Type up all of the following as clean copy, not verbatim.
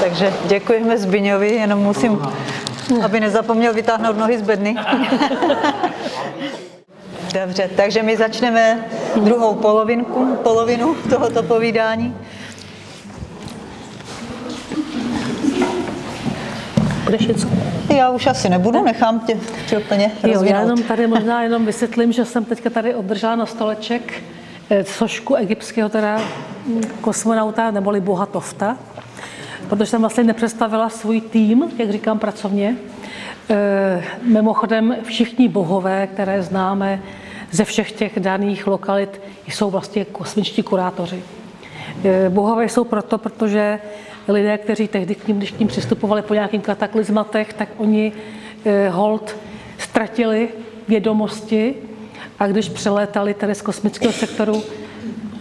takže děkujeme Zbyňovi, jenom musím, aby nezapomněl vytáhnout nohy z bedny. Dobře, takže my začneme druhou polovinu tohoto povídání. Já už asi nebudu, nechám tě úplně rozvinout. Já jenom tady možná jenom vysvětlím, že jsem teďka tady obdržela na stoleček sošku egyptského teda kosmonauta neboli boha Tofta, protože jsem vlastně nepředstavila svůj tým, jak říkám pracovně. Mimochodem všichni bohové, které známe ze všech těch daných lokalit, jsou vlastně kosmičtí kurátoři. Bohové jsou proto, protože lidé, kteří tehdy když k ním přistupovali po nějakým kataklizmatech, tak oni hold ztratili vědomosti a když přelétali tady z kosmického sektoru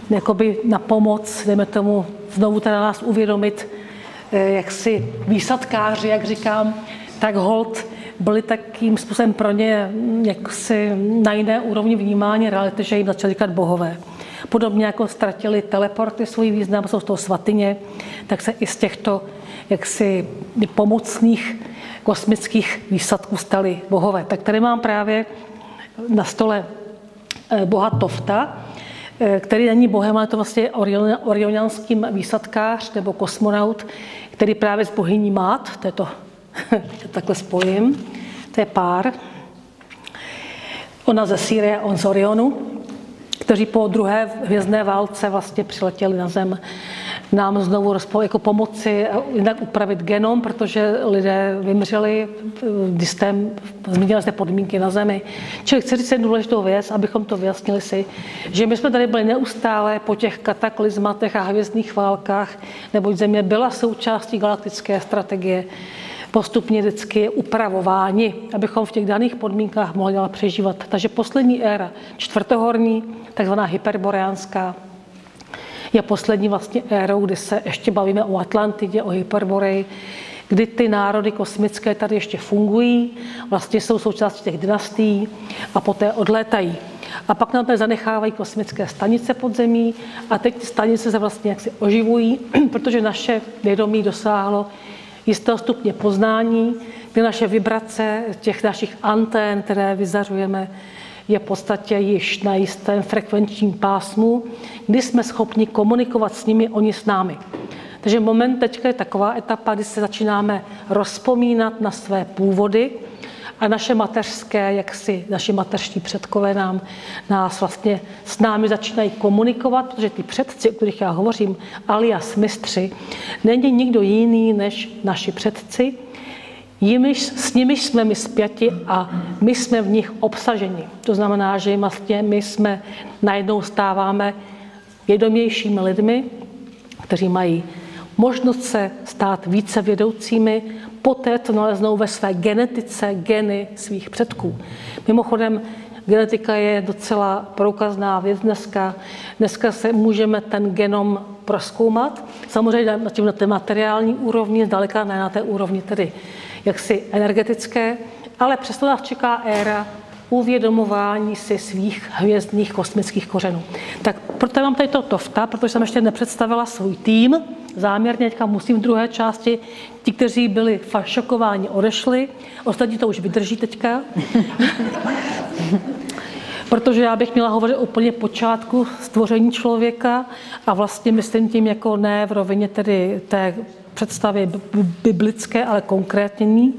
jakoby na pomoc, dejme tomu znovu teda nás uvědomit, jaksi výsadkáři, jak říkám, tak hold byli takým způsobem pro ně jaksi na jiné úrovni vnímání reality, že jim začali říkat bohové. Podobně jako ztratili teleporty svůj význam, jsou z toho svatyně, tak se i z těchto jaksi pomocných kosmických výsadků stali bohové. Tak tady mám právě na stole boha Tofta, který není bohem, ale to vlastně orioniánský výsadkář nebo kosmonaut, který právě s bohyní Mát, to je to takhle spojím, to je pár. Ona ze Sýrie, on z Orionu, kteří po druhé hvězdné válce vlastně přiletěli na Zem nám znovu jako pomoci jinak upravit genom, protože lidé vymřeli, když změnily se podmínky na Zemi. Čili chci říct důležitou věc, abychom to vyjasnili si, že my jsme tady byli neustále po těch kataklizmatech a hvězdných válkách, neboť Země byla součástí galaktické strategie, postupně vždycky upravováni, abychom v těch daných podmínkách mohli dál přežívat. Takže poslední éra, čtvrtohorní, takzvaná hyperboreánská, je poslední vlastně érou, kdy se ještě bavíme o Atlantidě, o Hyperboreji, kdy ty národy kosmické tady ještě fungují, vlastně jsou součástí těch dynastií a poté odlétají. A pak nám tady zanechávají kosmické stanice pod zemí a teď ty stanice se vlastně jaksi oživují, protože naše vědomí dosáhlo jistého stupně poznání, kdy naše vibrace těch našich antén, které vyzařujeme, je v podstatě již na jistém frekvenčním pásmu, kdy jsme schopni komunikovat s nimi, oni s námi. Takže moment teďka je taková etapa, kdy se začínáme rozpomínat na své původy a naše mateřské, naši mateřští předkové nás vlastně s námi začínají komunikovat, protože ty předci, o kterých já hovořím, alias mistři, není nikdo jiný než naši předci, s nimiž jsme my spjati a my jsme v nich obsaženi. To znamená, že vlastně my jsme najednou stáváme vědomějšími lidmi, kteří mají možnost se stát více vědoucími, poté, co naleznou ve své genetice geny svých předků. Mimochodem, genetika je docela průkazná věc dneska. Dneska se můžeme ten genom prozkoumat. Samozřejmě na té materiální úrovni, zdaleka ne na té úrovni tedy jaksi energetické, ale přesto nás čeká éra uvědomování si svých hvězdných kosmických kořenů. Tak proto mám tady to Tofta, protože jsem ještě nepředstavila svůj tým. Záměrně teďka musím v druhé části. Ti, kteří byli šokováni, odešli. Ostatní to už vydrží teďka. Protože já bych měla hovořit o úplně počátku stvoření člověka a vlastně myslím tím jako ne v rovině tedy té představy biblické, ale konkrétní.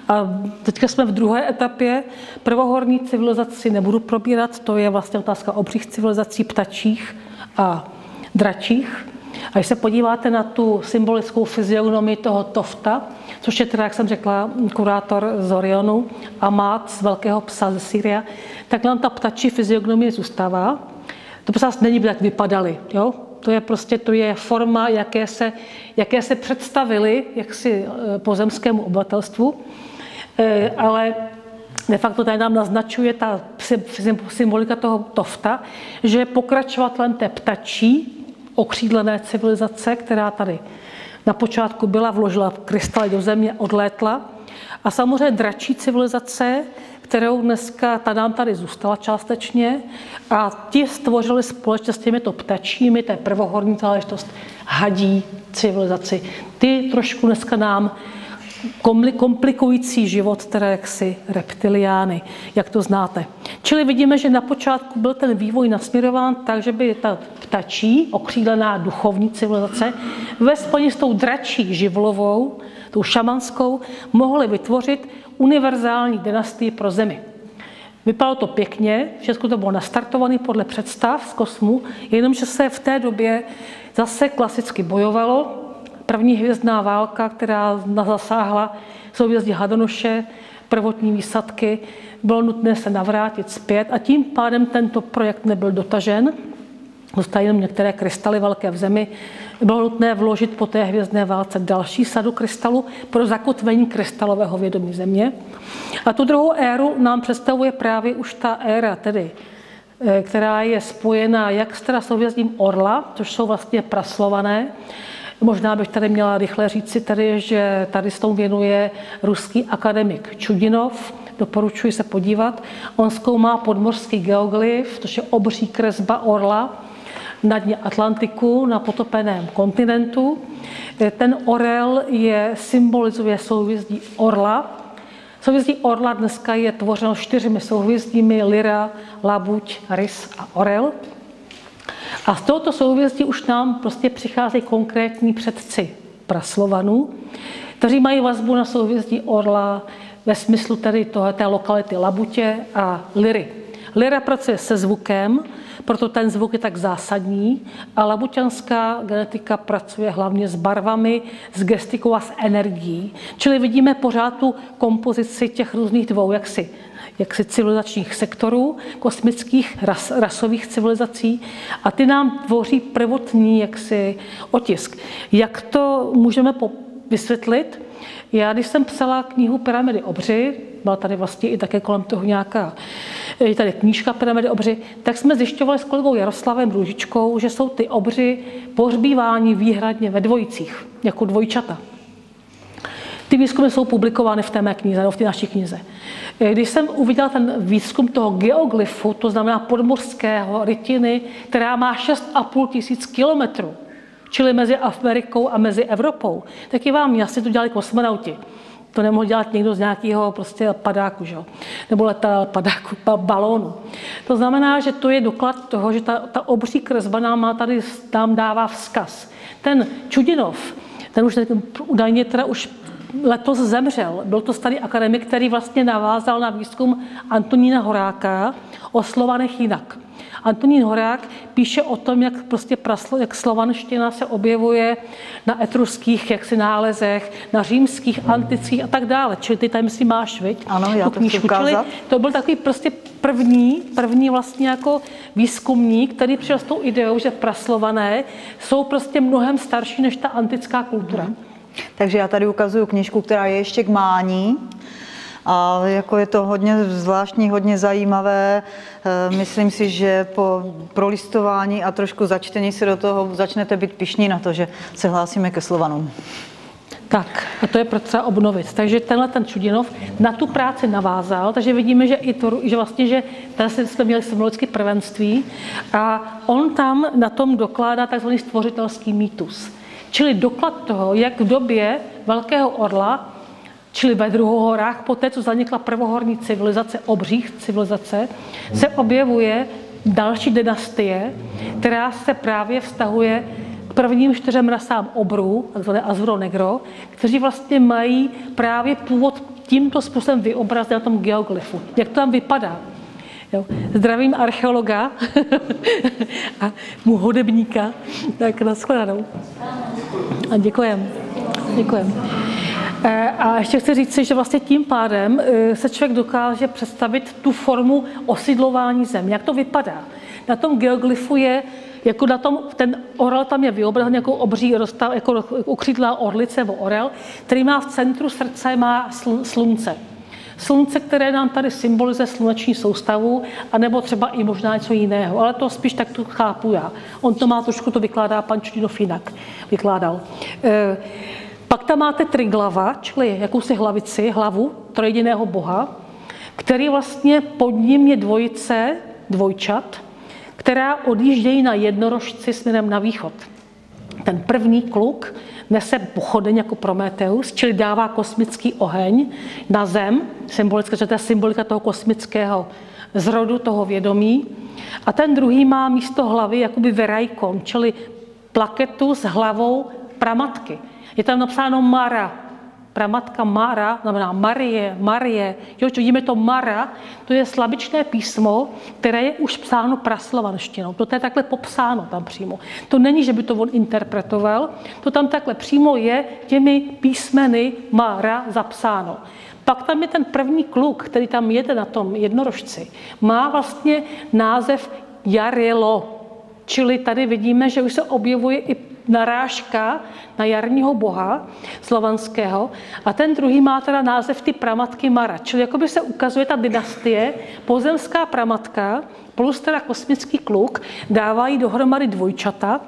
A teďka jsme v druhé etapě. Prvohorní civilizaci nebudu probírat, to je vlastně otázka obřích civilizací ptačích a dračích. A když se podíváte na tu symbolickou fyziognomii toho Tofta, což je teda, jak jsem řekla, kurátor z Orionu a Mát z velkého psa ze Sýrie, tak nám ta ptačí fyziognomie zůstává. To prostě není, jak vypadaly, jo? To je forma, jaké se představili jaksi pozemskému obyvatelstvu, ale de facto tady nám naznačuje ta symbolika toho Tofta, že je pokračovatelem té ptačí okřídlené civilizace, která tady na počátku byla, vložila krystaly do země, odlétla A samozřejmě dračí civilizace, kterou dneska, ta nám tady zůstala částečně, a ti stvořili společně s těmito ptačími, to je prvohorní záležitost, hadí civilizaci. Ty trošku dneska nám komplikující život, teda jaksi reptiliány, jak to znáte. Čili vidíme, že na počátku byl ten vývoj nasměrován tak, že by ta ptačí, okřídlená duchovní civilizace, ve spojení s tou dračí živlovou, tou šamanskou, mohly vytvořit univerzální dynastii pro Zemi. Vypadalo to pěkně, všechno to bylo nastartované podle představ z kosmu, jenomže se v té době zase klasicky bojovalo. První hvězdná válka, která zasáhla souhvězdí Hadonoše, prvotní výsadky, bylo nutné se navrátit zpět a tím pádem tento projekt nebyl dotažen. Zostaly jenom některé krystaly velké v Zemi. Bylo nutné vložit po té hvězdné válce další sadu krystalů pro zakotvení krystalového vědomí Země. A tu druhou éru nám představuje právě už ta éra, tedy, která je spojená jak s souhvězdím Orla, což jsou vlastně praslované. Možná bych tady měla rychle říci, tady, že tady s tou věnuje ruský akademik Čudinov. Doporučuji se podívat. On zkoumá podmořský geoglyf, což je obří kresba orla na dně Atlantiku, na potopeném kontinentu. Ten orel symbolizuje souhvězdí Orla. Souhvězdí Orla dneska je tvořeno 4 souhvězdími: Lyra, Labuť, Rys a Orel. A z tohoto souhvězdí už nám prostě přicházejí konkrétní předci praslovanů, kteří mají vazbu na souhvězdí Orla ve smyslu tedy té lokality Labutě a Lyry. Lyra pracuje se zvukem, proto ten zvuk je tak zásadní, a labuťanská genetika pracuje hlavně s barvami, s gestikou a s energií. Čili vidíme pořád tu kompozici těch různých dvou jaksi civilizačních sektorů, kosmických, rasových civilizací, a ty nám tvoří prvotní jaksi otisk. Jak to můžeme vysvětlit? Já, když jsem psala knihu Pyramidy obři, byla tady vlastně i také kolem toho nějaká tady knížka Pyramidy obři, tak jsme zjišťovali s kolegou Jaroslavem Růžičkou, že jsou ty obři pohřbíváni výhradně ve dvojicích, jako dvojčata. Ty výzkumy jsou publikovány v té mé knize, nebo v té naší knize. Když jsem uviděla ten výzkum toho geoglyfu, to znamená podmořského rytiny, která má 6,5 tisíc kilometrů, čili mezi Amerikou a mezi Evropou, tak je vám jasně to dělali kosmonauti. To nemohl dělat někdo z nějakého prostě padáku, že? Nebo padáku, balónu. To znamená, že to je doklad toho, že ta obří kresba nám dává vzkaz. Ten Čudinov, ten už údajně teda už letos zemřel. Byl to starý akademik, který vlastně navázal na výzkum Antonína Horáka o Slovanech jinak. Antonín Horák píše o tom, jak slovanština se objevuje na etruských nálezech, na římských, antických a tak dále. Čili ty tady si máš, viď? Ano, já to chci ukázat. To byl takový prostě první vlastně jako výzkumník, který přišel s tou ideou, že praslované jsou prostě mnohem starší než ta antická kultura. Takže já tady ukazuju knížku, která je ještě k mání. A jako je to hodně zvláštní, hodně zajímavé. Myslím si, že po prolistování a trošku začtení se do toho začnete být pyšní na to, že se hlásíme ke Slovanům. Tak, a to je potřeba obnovit. Takže tenhle ten Čudinov na tu práci navázal, takže vidíme, že že tady jsme měli symbolické prvenství a on tam na tom dokládá takzvaný stvořitelský mýtus. Čili doklad toho, jak v době Velkého orla, čili ve druhohorách, poté, co zanikla prvohorní civilizace, obřích civilizace, se objevuje další dynastie, která se právě vztahuje k prvním 4 rasám obrů, takzvané Azuro-Negro, kteří vlastně mají právě původ tímto způsobem vyobrazen na tom geoglyfu. Jak to tam vypadá? Jo. Zdravím archeologa a mu hudebníka. Tak nashledanou. A děkujem. A ještě chci říct si, že vlastně tím pádem se člověk dokáže představit tu formu osidlování země. Jak to vypadá? Na tom geoglyfu je, jako na tom, ten orel tam je vyobrazen jako obří, jako ukřídlá orlice nebo orel, který má v centru srdce má slunce. Slunce, které nám tady symbolizuje sluneční soustavu, anebo třeba i možná něco jiného, ale to spíš tak to chápu já. On to má trošku, to vykládá pan Čudinov jinak. Vykládal. Pak tam máte triglava, čili jakousi hlavici, hlavu trojjediného boha, který vlastně pod ním je dvojice, dvojčat, která odjíždějí na jednorožci směrem na východ. Ten první kluk nese pochodeň jako Prometeus, čili dává kosmický oheň na zem, symbolicky, že to je symbolika toho kosmického zrodu, toho vědomí. A ten druhý má místo hlavy jakoby verajkon, čili plaketu s hlavou pramatky. Je tam napsáno Mara. Pramatka Mara znamená Marie. Jo, vidíme to Mara, to je slabičné písmo, které je už psáno praslovanštinou. To je takhle popsáno tam přímo. To není, že by to on interpretoval, to tam takhle přímo je těmi písmeny Mara zapsáno. Pak tam je ten první kluk, který tam jede na tom jednorožci, má vlastně název Jarilo. Čili tady vidíme, že už se objevuje i narážka na jarního boha slovanského a ten druhý má teda název ty pramatky Mara. Čili jakoby se ukazuje ta dynastie, pozemská pramatka plus teda kosmický kluk dávají dohromady dvojčata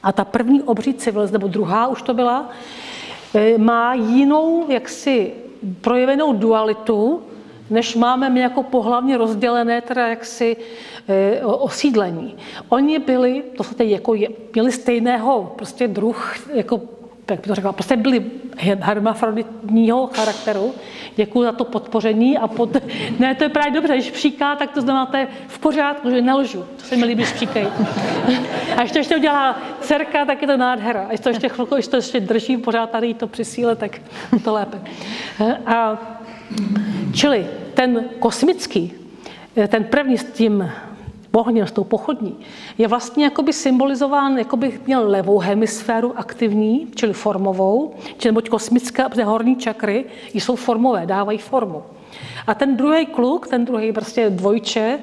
a ta první obří civilizace, nebo druhá už to byla, má jinou jaksi projevenou dualitu, než máme my jako pohlavně rozdělené teda jaksi osídlení. Oni byli, to se teď jako měli stejného prostě druh, jako, jak bych to řekla, prostě byli hermafroditního charakteru. Děkuji za to podpoření a ne, to je právě dobře, když příká, tak to znamená, to je v pořádku, že nelžu. To se mi líbí, když příkají. A když to ještě udělá dcerka, tak je to nádhera. A když to ještě chvilku, když to ještě drží pořád tady to při síle, tak to lépe. A čili ten kosmický, ten první s tím ohněm, s tou pochodní, je vlastně jakoby symbolizován, jakoby měl levou hemisféru aktivní, čili formovou, čili neboť kosmické, protože horní čakry jsou formové, dávají formu. A ten druhý kluk, ten druhý prostě dvojče,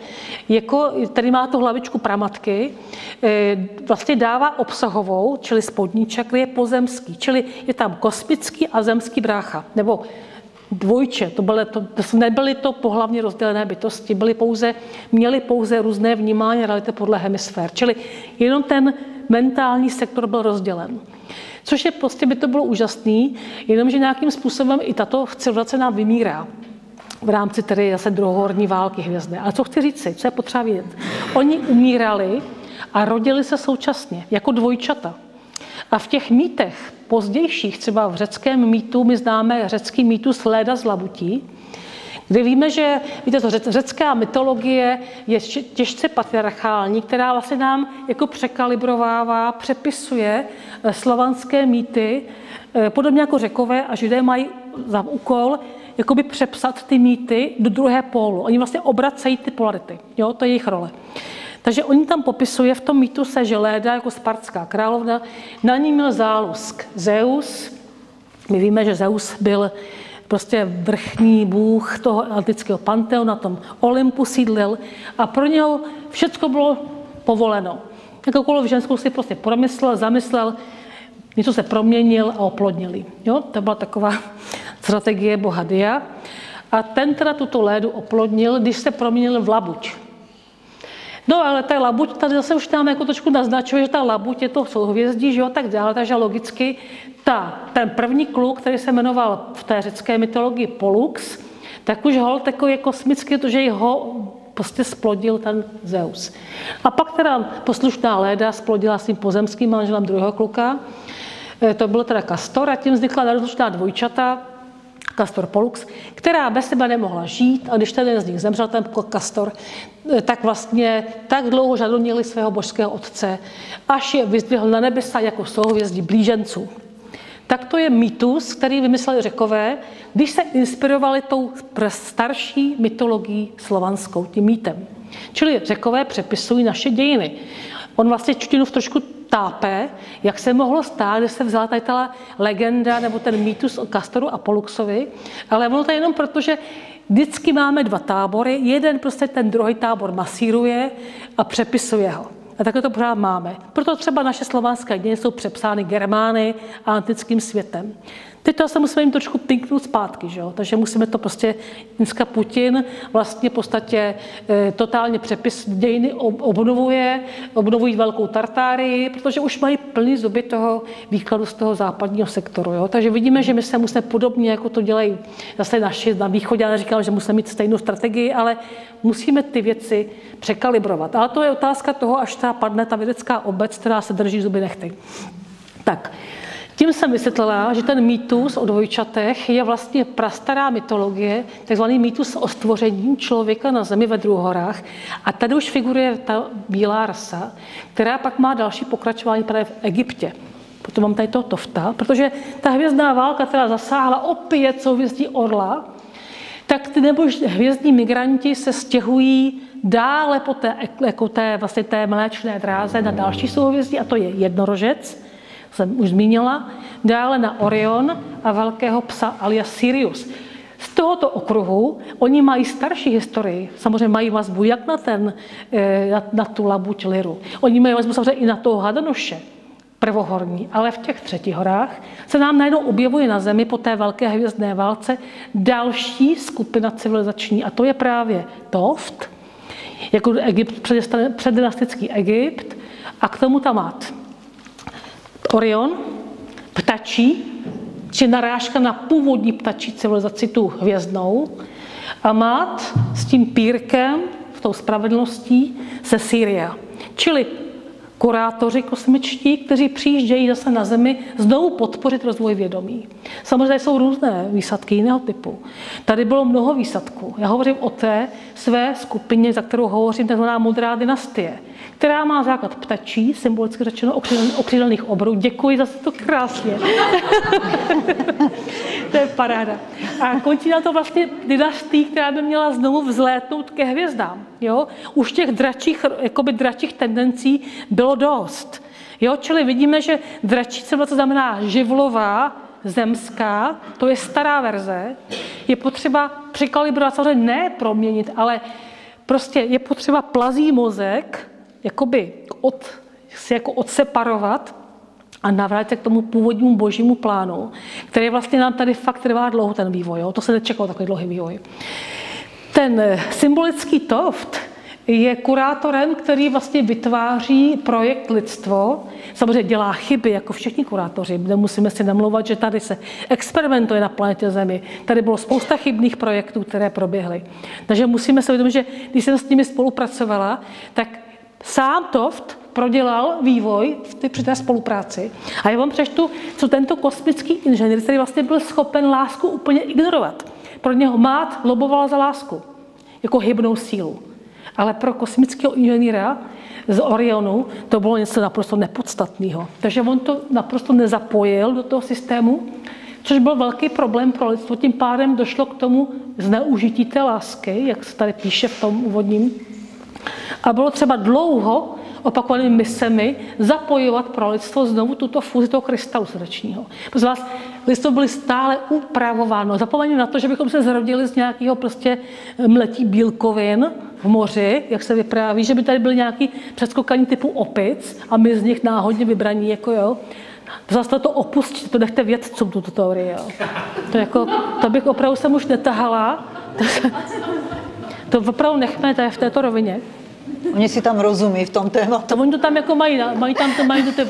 jako, který má tu hlavičku pramatky, vlastně dává obsahovou, čili spodní čakry je pozemský, čili je tam kosmický a zemský brácha, nebo dvojče, nebyly to pohlavně rozdělené bytosti, měly pouze různé vnímání reality podle hemisfér, čili jenom ten mentální sektor byl rozdělen. Což je prostě by to bylo úžasný, jenomže nějakým způsobem i tato civilizace nám vymírá v rámci tedy zase druhohorní války hvězdné. Ale co chci říct si, co je potřeba vědět? Oni umírali a rodili se současně, jako dvojčata. A v těch mýtech pozdějších, třeba v řeckém mýtu, my známe řecký mýtus Léda z Labutí, kde víme, že víte, řecká mytologie je těžce patriarchální, která vlastně nám jako překalibrovává, přepisuje slovanské mýty, podobně jako Řekové a Židé mají za úkol jakoby přepsat ty mýty do druhé pólu. Oni vlastně obracejí ty polarity, jo, to je jejich role. Takže oni tam popisuje v tom mýtuse, že Léda jako spartská královna, na ní měl zálusk Zeus. My víme, že Zeus byl prostě vrchní bůh toho antického panteonu, na tom Olympu sídlil a pro něho všecko bylo povoleno. Jakoukoliv ženskou si prostě promyslel, zamyslel, něco se proměnil a oplodnili. Jo? To byla taková strategie boha Dia. A ten teda tuto Lédu oplodnil, když se proměnil v labuť. No ale ta labuť, tady zase už nám jako trošku naznačuje, že ta labuť je to souhvězdí, že jo, tak dále, takže logicky ten první kluk, který se jmenoval v té řecké mytologii Pollux, tak už holt takový je kosmický, protože ho prostě splodil ten Zeus. A pak teda poslušná Léda splodila svým pozemským manželem druhého kluka, to byl teda Kastor a tím vznikla rozlučná dvojčata, Kastor Pollux, která bez sebe nemohla žít a když ten z nich zemřel, ten Kastor, tak vlastně tak dlouho žadonili svého božského otce, až je vyzdvihl na nebesa jako souhvězdí blíženců. Tak to je mýtus, který vymysleli Řekové, když se inspirovali tou starší mytologií slovanskou, tím mýtem. Čili Řekové přepisují naše dějiny. On vlastně Čutinův trošku tápe, jak se mohlo stát, že se vzala tady ta legenda nebo ten mýtus o Kastoru a Polluxovi, ale ono to je jenom proto, že vždycky máme dva tábory, jeden prostě ten druhý tábor masíruje a přepisuje ho. A takhle to pořád máme. Proto třeba naše slovanské dějiny jsou přepsány Germány a antickým světem. Teď to se musíme jim trošku pinknout zpátky, že jo? Takže musíme to prostě, dneska Putin vlastně v podstatě totálně přepis dějiny obnovují velkou Tartárii, protože už mají plný zuby toho výkladu z toho západního sektoru, jo? Takže vidíme, že my se musíme podobně, jako to dělají zase naši na východě, já neříkám, že musíme mít stejnou strategii, ale musíme ty věci překalibrovat. Ale to je otázka toho, až ta padne ta vědecká obec, která se drží zuby nehty. Tak, tím jsem vysvětlila, že ten mýtus o dvojčatech je vlastně prastará mytologie, takzvaný mýtus o stvoření člověka na zemi ve Druhohorách. A tady už figuruje ta bílá rasa, která pak má další pokračování právě v Egyptě. Potom mám tady toho Tofta, protože ta hvězdná válka, která zasáhla opět souhvězdí Orla, tak ty nebo hvězdní migranti se stěhují dále po vlastně té mléčné dráze na další souhvězdí, a to je jednorožec, jsem už zmínila, dále na Orion a velkého psa alias Sirius. Z tohoto okruhu oni mají starší historii, samozřejmě mají vazbu jak na tu labuť Liru. Oni mají vazbu samozřejmě i na toho Hadanoše, prvohorní, ale v těch třetích horách se nám najednou objevuje na zemi po té velké hvězdné válce další skupina civilizační, a to je právě Toft, jako Egypt, předdynastický Egypt, a k tomu Tamat. Orion, ptačí, či narážka na původní ptačí civilizaci, tu hvězdnou, a Mát s tím pírkem, s tou spravedlností, ze Sýria. Čili kurátoři kosmičtí, kteří přijíždějí zase na Zemi znovu podpořit rozvoj vědomí. Samozřejmě jsou různé výsadky jiného typu. Tady bylo mnoho výsadků. Já hovořím o té své skupině, za kterou hovořím, takzvaná modrá dynastie, která má základ ptačí, symbolicky řečeno okřídlených obrů. Děkuji, zase to krásně. To je paráda. A končí na to vlastně dynastií, která by měla znovu vzlétnout ke hvězdám. Jo? Už těch dračích tendencí bylo dost. Jo? Čili vidíme, že dračí civilizace znamená živlová, zemská, to je stará verze. Je potřeba překalibrovat, samozřejmě ne proměnit, ale prostě je potřeba plazí mozek jako odseparovat a navrátit se k tomu původnímu božímu plánu, který vlastně nám tady fakt trvá dlouho ten vývoj. Jo? To se nečekalo takový dlouhý vývoj. Ten symbolický Toft je kurátorem, který vlastně vytváří projekt lidstvo. Samozřejmě dělá chyby, jako všichni kurátoři. Nemusíme si namlouvat, že tady se experimentuje na planetě Zemi. Tady bylo spousta chybných projektů, které proběhly. Takže musíme se uvědomit, že když jsem s nimi spolupracovala, tak sám Toft prodělal vývoj při té spolupráci. A já vám přečtu, co tento kosmický inženýr, který vlastně byl schopen lásku úplně ignorovat. Pro něho Mát loboval za lásku, jako hybnou sílu. Ale pro kosmického inženýra z Orionu to bylo něco naprosto nepodstatného. Takže on to naprosto nezapojil do toho systému, což byl velký problém pro lidstvo. Tím pádem došlo k tomu zneužití té lásky, jak se tady píše v tom úvodním. A bylo třeba dlouho opakovanými misemi zapojovat pro lidstvo znovu tuto fúzi toho krystalu srdečního. Protože vás lidstvo byly stále upravováno. Zapomeňme na to, že bychom se zrodili z nějakého prostě mletí bílkovin v moři, jak se vypráví, že by tady byly nějaký přeskokaní typu opic a my z nich náhodně vybraní, jako jo. Zase to opustit, to nechte vědcům tuto teorii, jo. To bych opravdu sem už netahala. To opravdu nechme v této rovině. Oni si tam rozumí v tom tématu. Oni to tam jako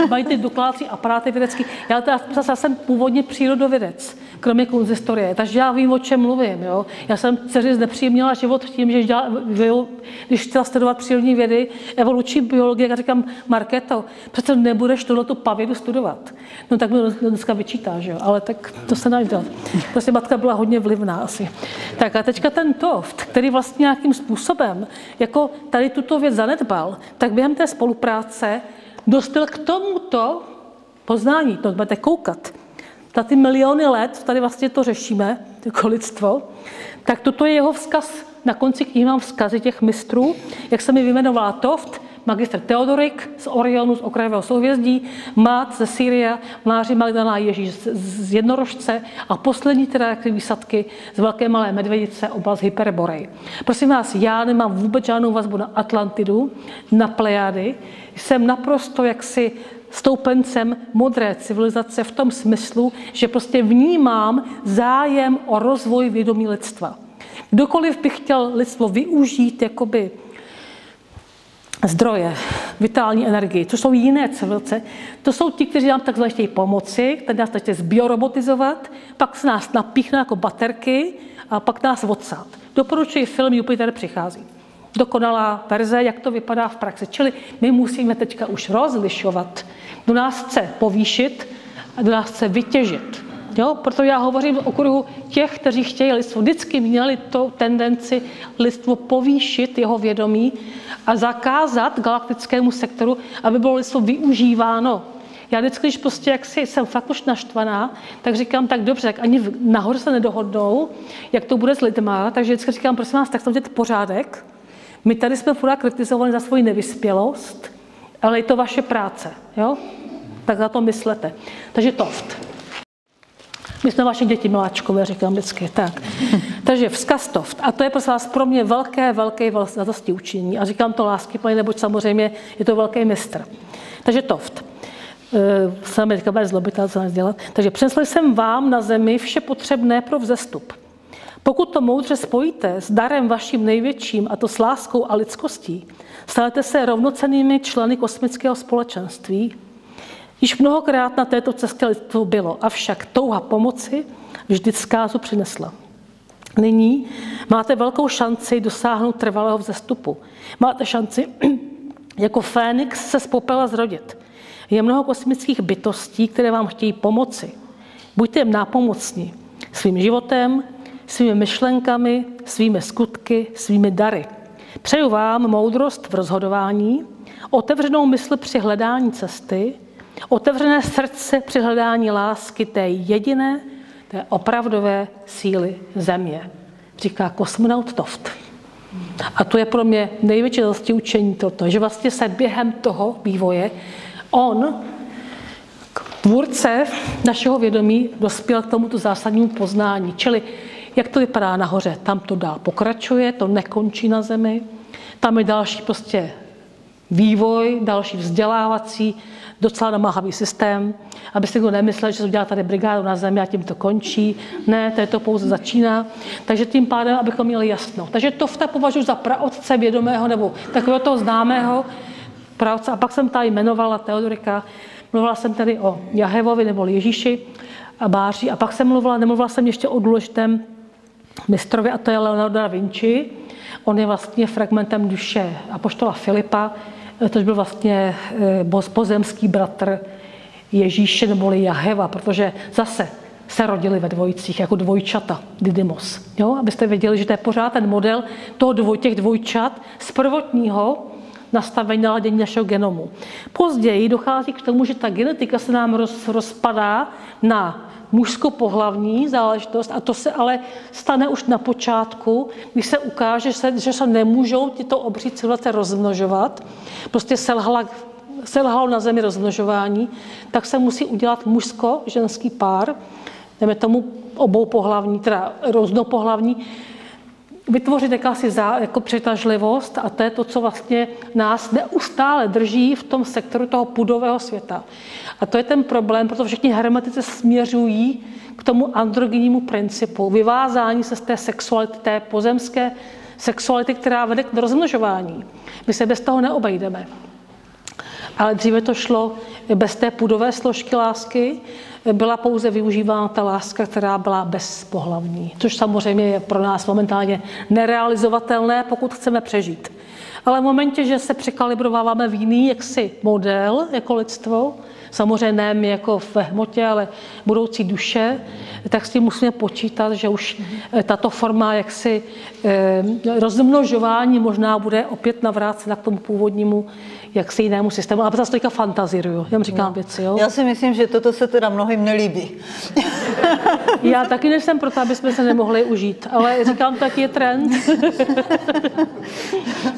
mají ty dokládací aparáty vědecký. Já jsem původně přírodovědec, kromě konzistorie, takže já vím, o čem mluvím. Jo? Já jsem dceři znepříjemnila život tím, že když chtěla studovat přírodní vědy, evoluční biologie, tak říkám, Markéto, přece nebudeš tohleto pavědu studovat. No tak mi dneska vyčítá, že jo? Ale tak to se dá dělat. Prostě matka byla hodně vlivná asi. Tak a teďka ten Toft, který vlastně nějakým způsobem jako tady tuto věc zanedbal, tak během té spolupráce dospěl k tomuto poznání. To budete koukat. Za ty miliony let, tady vlastně to řešíme, jako lidstvo, tak toto je jeho vzkaz. Na konci knihy mám vzkazy těch mistrů, jak jsem mi vyjmenovala Toft, magistr Theodorik z Orionu, z okrajového souhvězdí, Mát ze Sýria, Máří Magdalena Ježíš z Jednorožce a poslední teda výsadky z Velké malé medvědice, oblast Hyperborej. Prosím vás, já nemám vůbec žádnou vazbu na Atlantidu, na Plejády, jsem naprosto jaksi stoupencem modré civilizace v tom smyslu, že prostě vnímám zájem o rozvoj vědomí lidstva. Kdokoliv by chtěl lidstvo využít jakoby zdroje, vitální energii, což jsou jiné civilizace, to jsou ti, kteří nám takzvaně chtějí pomoci, kteří nás chtějí zbiorobotizovat, pak se nás napíchne jako baterky a pak nás odsát. Doporučuji film Jupiter přichází. Dokonalá verze, jak to vypadá v praxi. Čili my musíme teďka už rozlišovat, kdo nás chce povýšit a kdo nás chce vytěžit. Jo? Proto já hovořím o kruhu těch, kteří chtějí lidstvo. Vždycky měli tu tendenci lidstvo povýšit jeho vědomí a zakázat galaktickému sektoru, aby bylo lidstvo využíváno. Já vždycky, když prostě jaksi jsem fakt už naštvaná, tak říkám, tak dobře, tak ani nahoře se nedohodnou, jak to bude s lidma, takže vždycky říkám, prosím vás, tak tam dělat pořádek. My tady jsme pořád kritizovali za svoji nevyspělost, ale je to vaše práce, jo? Tak za to myslete. Takže toft. My jsme vaše děti miláčkové, říkám vždycky. Tak. Takže vzkaz toft. A to je prosím vás pro mě velké zadosti učinění. A říkám to láskyplně, neboť samozřejmě je to velký mistr. Takže toft. Sami teďka bude zlobit, ale co nás dělat. Takže přinesl jsem vám na zemi vše potřebné pro vzestup. Pokud to moudře spojíte s darem vaším největším, a to s láskou a lidskostí, stanete se rovnocennými členy kosmického společenství. Již mnohokrát na této cestě lidstvo bylo, avšak touha pomoci vždy zkázu přinesla. Nyní máte velkou šanci dosáhnout trvalého vzestupu. Máte šanci jako Fénix se z popela zrodit. Je mnoho kosmických bytostí, které vám chtějí pomoci. Buďte jim nápomocní svým životem, svými myšlenkami, svými skutky, svými dary. Přeju vám moudrost v rozhodování, otevřenou mysl při hledání cesty, otevřené srdce při hledání lásky té jediné, té opravdové síly země, říká kosmonaut Toft. A to je pro mě největší zadosti učení toto, že vlastně se během toho vývoje on, tvůrce našeho vědomí, dospěl k tomuto zásadnímu poznání. Čili jak to vypadá nahoře, tam to dál pokračuje, to nekončí na zemi, tam je další prostě vývoj, další vzdělávací, docela namáhavý systém, aby si kdo nemyslel, že se udělá tady brigádu na zemi a tím to končí. Ne, to pouze začíná. Takže tím pádem, abychom měli jasno. Takže Tofta považuji za praotce vědomého nebo takového toho známého praotce. A pak jsem tady jmenovala Teodorika. Mluvila jsem tady o Jahevovi nebo Ježíši a Báři. A pak jsem nemluvila jsem ještě o důležitém mistrovi, a to je Leonardo da Vinci. On je vlastně fragmentem duše apoštola Filipa, což byl vlastně pozemský bratr Ježíše neboli Jaheva, protože zase se rodili ve dvojicích jako dvojčata, Didymos. Jo? Abyste věděli, že to je pořád ten model těch dvojčat z prvotního nastavení naladění našeho genomu. Později dochází k tomu, že ta genetika se nám rozpadá na mužskopohlavní záležitost a to se ale stane už na počátku, když se ukáže, že se nemůžou tyto obří civilizace rozmnožovat. Prostě selhalo na zemi rozmnožování, tak se musí udělat mužsko-ženský pár, jdeme tomu oboupohlavní, teda různopohlavní, vytvořit jakási jako přitažlivost a to je to, co vlastně nás neustále drží v tom sektoru toho pudového světa. A to je ten problém, protože všichni hermetici směřují k tomu androgennímu principu, vyvázání se z té sexuality, té pozemské sexuality, která vede k rozmnožování. My se bez toho neobejdeme. Ale dříve to šlo bez té pudové složky lásky, byla pouze využívána ta láska, která byla bezpohlavní, což samozřejmě je pro nás momentálně nerealizovatelné, pokud chceme přežít. Ale v momentě, že se překalibrováváme v jiný jaksi model jako lidstvo, samozřejmě ne my jako v hmotě, ale budoucí duše, tak s tím musíme počítat, že už tato forma jaksi rozmnožování možná bude opět navrácena k tomu původnímu jaksi jinému systému. A zase teďka fantazíruju, já říkám věci. Jo? Já si myslím, že toto se teda mnohým nelíbí. Já taky nejsem proto, aby jsme se nemohli užít, ale říkám, tak je trend.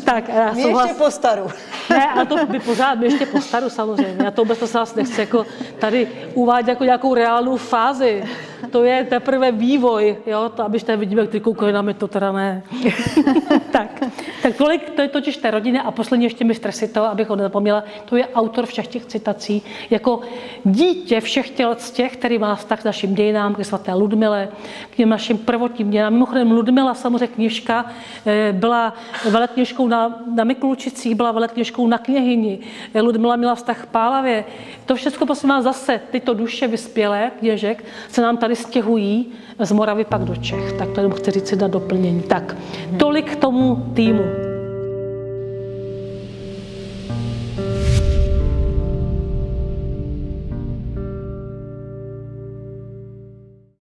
Tak, já my ještě po staru. Ne, a to by pořád, my ještě po staru samozřejmě. Já to vůbec se vás nechci jako tady uvádět jako nějakou reálnou fázi. To je teprve vývoj, jo, to abyste vidíme, jak ty koukají na mě, to teda ne. Tak Tak tolik, to je totiž té rodiny a poslední ještě mistr Sito, abych ho nezapomněla, to je autor všech těch citací, jako dítě všech těch, který má vztah k našim dějinám, k svaté Ludmile, k těm našim prvotním dějinám. Mimochodem Ludmila, samozřejmě knížka, byla velekněžkou na Mikulčicích, byla velekněžkou na Kněhyni. Ludmila měla vztah k Pálavě. To všechno, prosím vás, zase tyto duše vyspělé kněžek se nám tady stěhují z Moravy pak do Čech. Tak to jenom chci říct si na doplnění. Tak, tolik k tomu týmu.